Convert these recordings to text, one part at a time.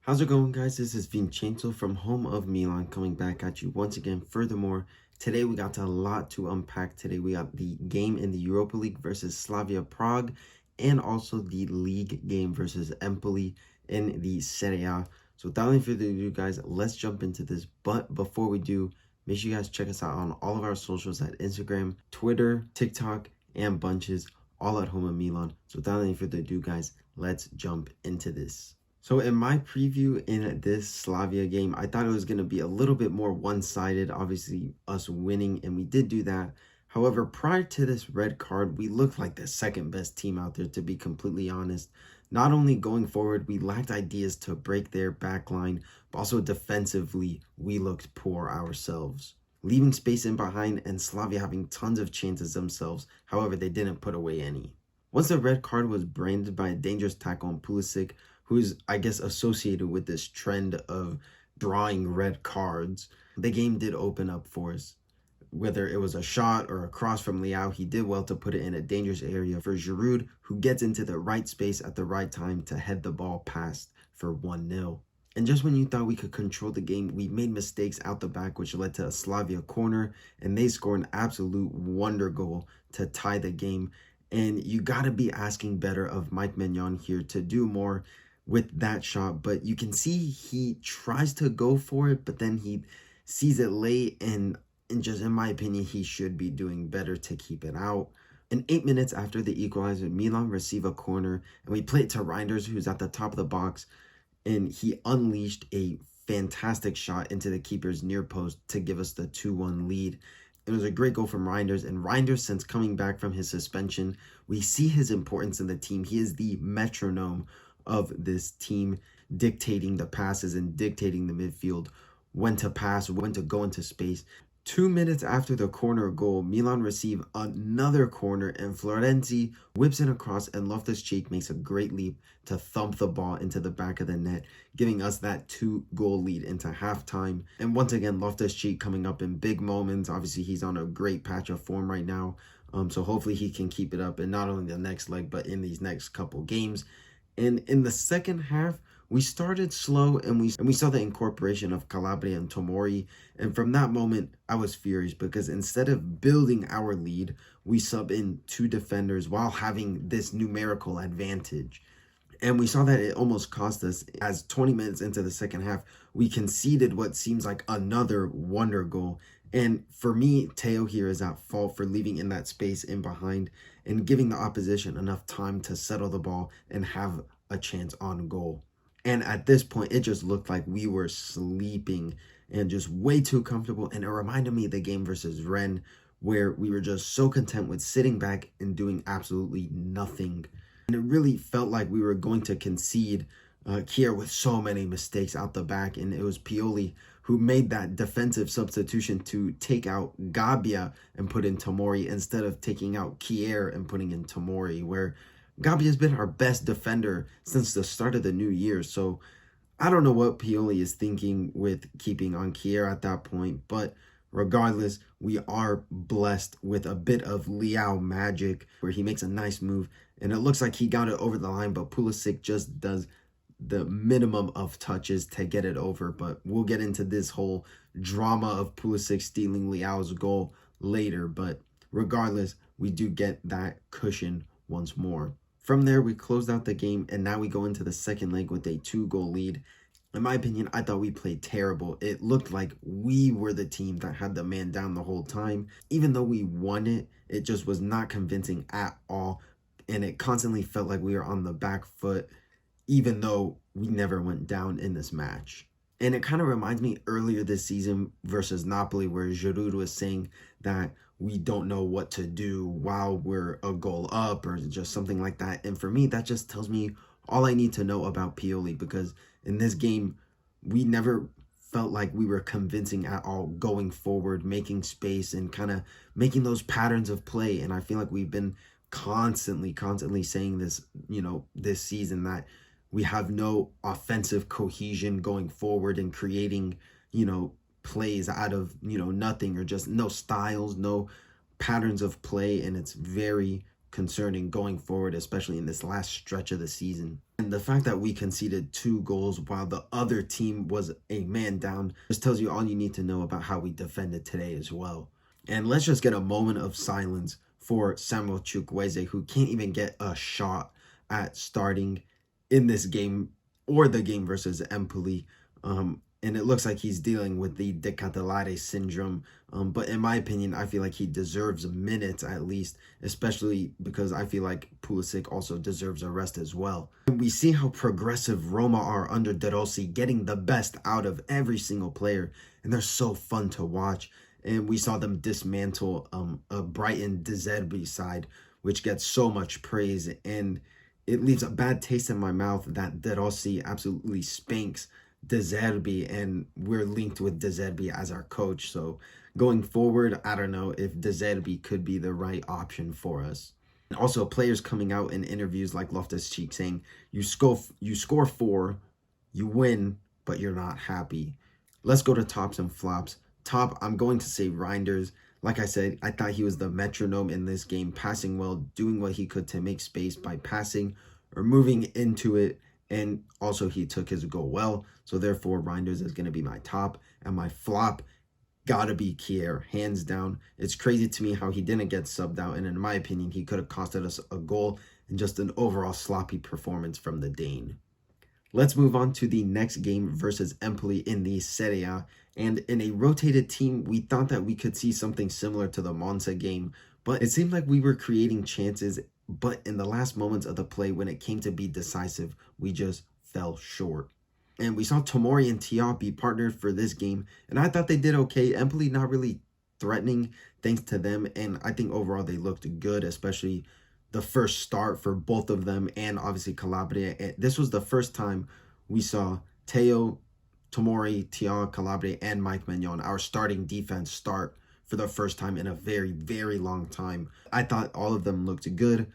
How's it going, guys? This is Vincenzo from home of Milan coming back at you once again. Furthermore, today we got a lot to unpack. Today we got the game in the Europa League versus Slavia Prague and also the league game versus Empoli in the Serie A. So without any further ado, guys, let's jump into this. But before we do, make sure you guys check us out on all of our socials at Instagram, Twitter, TikTok, and bunches, all at home of Milan. So without any further ado, guys, let's jump into this. So in my preview in this Slavia game, I thought it was going to be a little bit more one-sided, obviously us winning, and we did do that. However, prior to this red card, we looked like the second best team out there, to be completely honest. Not only going forward, we lacked ideas to break their back line, but also defensively, we looked poor ourselves. Leaving space in behind and Slavia having tons of chances themselves, however, they didn't put away any. Once the red card was branded by a dangerous tackle on Pulisic, who's, I guess, associated with this trend of drawing red cards, the game did open up for us. Whether it was a shot or a cross from Leao, he did well to put it in a dangerous area for Giroud, who gets into the right space at the right time to head the ball past for 1-0. And just when you thought we could control the game, we made mistakes out the back, which led to a Slavia corner, and they scored an absolute wonder goal to tie the game. And you got to be asking better of Mike Maignan here to do more with that shot, but you can see he tries to go for it, but then he sees it late, and just in my opinion, he should be doing better to keep it out. And 8 minutes after the equalizer, Milan receive a corner, and we play it to Reinders, who's at the top of the box, and he unleashed a fantastic shot into the keeper's near post to give us the 2-1 lead. It was a great goal from Reinders, and Reinders, since coming back from his suspension, we see his importance in the team. He is the metronome of this team, dictating the passes and dictating the midfield, when to pass, when to go into space. 2 minutes after the corner goal, Milan receive another corner, and Florenzi whips it across, and Loftus-Cheek makes a great leap to thump the ball into the back of the net, giving us that 2-goal lead into halftime. And once again, Loftus-Cheek coming up in big moments. Obviously, he's on a great patch of form right now, so hopefully he can keep it up, and not only the next leg, but in these next couple games. And in the second half, we started slow, and we saw the incorporation of Calabria and Tomori. And from that moment, I was furious, because instead of building our lead, we sub in 2 defenders while having this numerical advantage. And we saw that it almost cost us, as 20 minutes into the second half, we conceded what seems like another wonder goal. And for me, Teo here is at fault for leaving in that space in behind and giving the opposition enough time to settle the ball and have a chance on goal. And at this point, it just looked like we were sleeping and just way too comfortable. And it reminded me of the game versus Rennes, where we were just so content with sitting back and doing absolutely nothing. And it really felt like we were going to concede Kier with so many mistakes out the back. And it was Pioli who made that defensive substitution to take out Gabbia and put in Tomori, instead of taking out Kier and putting in Tomori, where Gabbia has been our best defender since the start of the new year. So I don't know what Pioli is thinking with keeping on Kier at that point, but regardless, we are blessed with a bit of Leao magic, where he makes a nice move, and it looks like he got it over the line, but Pulisic just does the minimum of touches to get it over. But we'll get into this whole drama of Pulisic stealing Leao's goal later. But regardless, we do get that cushion once more. From there, we closed out the game, and now we go into the second leg with a 2-goal lead. In my opinion, I thought we played terrible. It looked like we were the team that had the man down the whole time. Even though we won it, it just was not convincing at all. And it constantly felt like we were on the back foot, even though we never went down in this match. And it kind of reminds me earlier this season versus Napoli, where Giroud was saying that we don't know what to do while we're a goal up, or just something like that. And for me, that just tells me all I need to know about Pioli, because in this game, we never felt like we were convincing at all going forward, making space, and kind of making those patterns of play. And I feel like we've been constantly saying this, this season, that we have no offensive cohesion going forward and creating, plays out of, nothing, or just no styles, no patterns of play. And it's very, concerning going forward, especially in this last stretch of the season. And the fact that we conceded 2 goals while the other team was a man down just tells you all you need to know about how we defended today as well. And let's just get a moment of silence for Samuel Chukwueze, who can't even get a shot at starting in this game or the game versus Empoli. And it looks like he's dealing with the Decathlete syndrome. But in my opinion, I feel like he deserves minutes at least, especially because I feel like Pulisic also deserves a rest as well. And we see how progressive Roma are under De Rossi, getting the best out of every single player. And they're so fun to watch. And we saw them dismantle a Brighton De Zerbi side, which gets so much praise. And it leaves a bad taste in my mouth that De Rossi absolutely spanks De Zerbi, and we're linked with De Zerbi as our coach. So going forward, I don't know if De Zerbi could be the right option for us. And also, players coming out in interviews like Loftus-Cheek saying, you score 4, you win, but you're not happy. Let's go to tops and flops. Top, I'm going to say Reinders. Like I said, I thought he was the metronome in this game, passing well, doing what he could to make space by passing or moving into it. And also he took his goal well. So therefore, Reinders is going to be my top. And my flop, gotta be Kier, hands down. It's crazy to me how he didn't get subbed out. And in my opinion, he could have costed us a goal and just an overall sloppy performance from the Dane. Let's move on to the next game versus Empoli in the Serie A. And in a rotated team, we thought that we could see something similar to the Monza game, but it seemed like we were creating chances, but in the last moments of the play, when it came to be decisive, we just fell short. And we saw Tomori and Tia be partnered for this game, and I thought they did okay. Empoli not really threatening thanks to them, and I think overall they looked good, especially the first start for both of them and obviously Calabria. And this was the first time we saw Teo, Tomori, Tia, Calabria, and Mike Maignan, our starting defense, start for the first time in a very, very long time. I thought all of them looked good.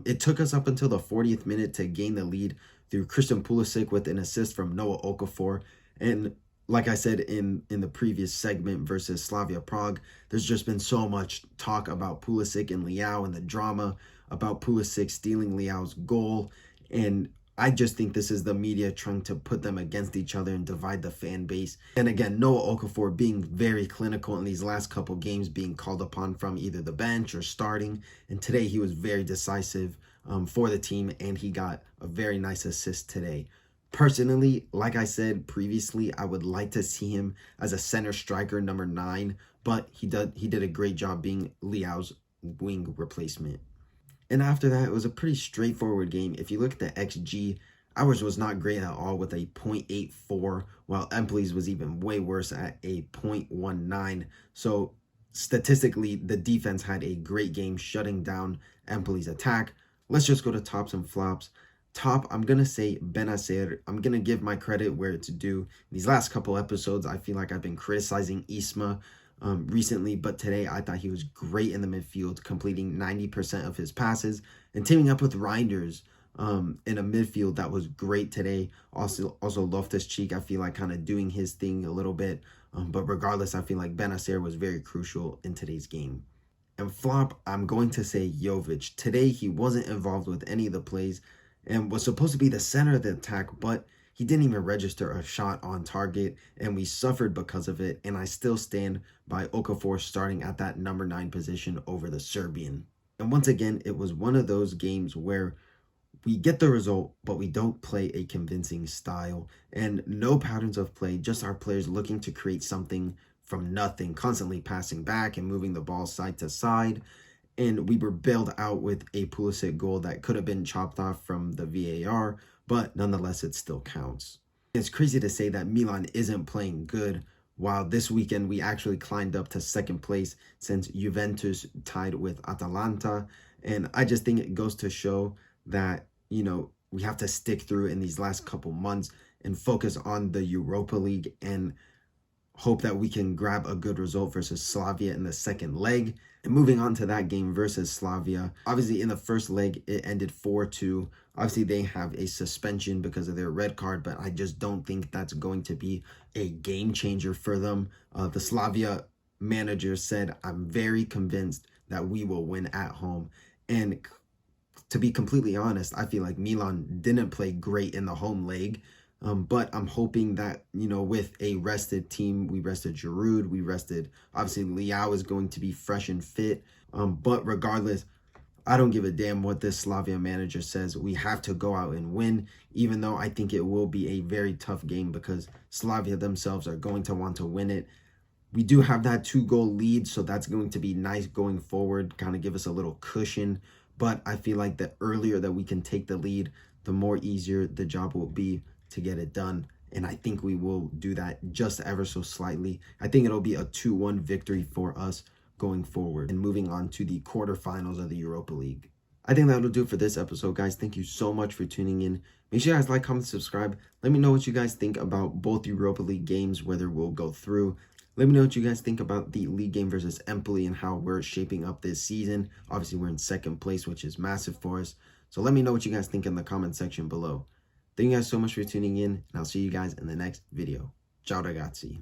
It took us up until the 40th minute to gain the lead through Christian Pulisic with an assist from Noah Okafor. And like I said in the previous segment versus Slavia Prague, there's just been so much talk about Pulisic and Leao and the drama about Pulisic stealing Leao's goal. And I just think this is the media trying to put them against each other and divide the fan base. And again, Noah Okafor being very clinical in these last couple games, being called upon from either the bench or starting. And today he was very decisive for the team, and he got a very nice assist today. Personally, like I said previously, I would like to see him as a center striker, number 9, but he did a great job being Leao's wing replacement. And after that, it was a pretty straightforward game. If you look at the XG, ours was not great at all with a 0.84, while Empoli's was even way worse at a 0.19. So statistically, the defense had a great game shutting down Empoli's attack. Let's just go to tops and flops. Top, I'm going to say Benacer. I'm going to give my credit where it's due. These last couple episodes, I feel like I've been criticizing Isma recently, but today I thought he was great in the midfield, completing 90% of his passes and teaming up with Reinders in a midfield that was great today. Also Loftus-Cheek, I feel like kind of doing his thing a little bit, but regardless, I feel like Benacer was very crucial in today's game. And flop, I'm going to say Jovic. Today, he wasn't involved with any of the plays and was supposed to be the center of the attack, but he didn't even register a shot on target, and we suffered because of it. And I still stand by Okafor starting at that number 9 position over the Serbian. And once again, it was one of those games where we get the result, but we don't play a convincing style and no patterns of play, just our players looking to create something from nothing, constantly passing back and moving the ball side to side. And we were bailed out with a Pulisic goal that could have been chopped off from the VAR, but nonetheless, it still counts. It's crazy to say that Milan isn't playing good, while this weekend we actually climbed up to second place since Juventus tied with Atalanta. And I just think it goes to show that, we have to stick through in these last couple months and focus on the Europa League and hope that we can grab a good result versus Slavia in the second leg. And moving on to that game versus Slavia, obviously in the first leg, it ended 4-2. Obviously, they have a suspension because of their red card, but I just don't think that's going to be a game changer for them. The Slavia manager said, I'm very convinced that we will win at home. And to be completely honest, I feel like Milan didn't play great in the home leg. But I'm hoping that, with a rested team, we rested Giroud, we rested, obviously, Leao is going to be fresh and fit. But regardless, I don't give a damn what this Slavia manager says. We have to go out and win, even though I think it will be a very tough game because Slavia themselves are going to want to win it. We do have that 2-goal lead, so that's going to be nice going forward, kind of give us a little cushion. But I feel like the earlier that we can take the lead, the more easier the job will be to get it done. And I think we will do that just ever so slightly. I think it'll be a 2-1 victory for us going forward. And moving on to the quarterfinals of the Europa League. I think that'll do it for this episode, guys. Thank you so much for tuning in. Make sure you guys like, comment, subscribe. Let me know what you guys think about both Europa League games, whether we'll go through. Let me know what you guys think about the league game versus Empoli and how we're shaping up this season. Obviously, we're in second place, which is massive for us. So let me know what you guys think in the comment section below. Thank you guys so much for tuning in, and I'll see you guys in the next video. Ciao ragazzi.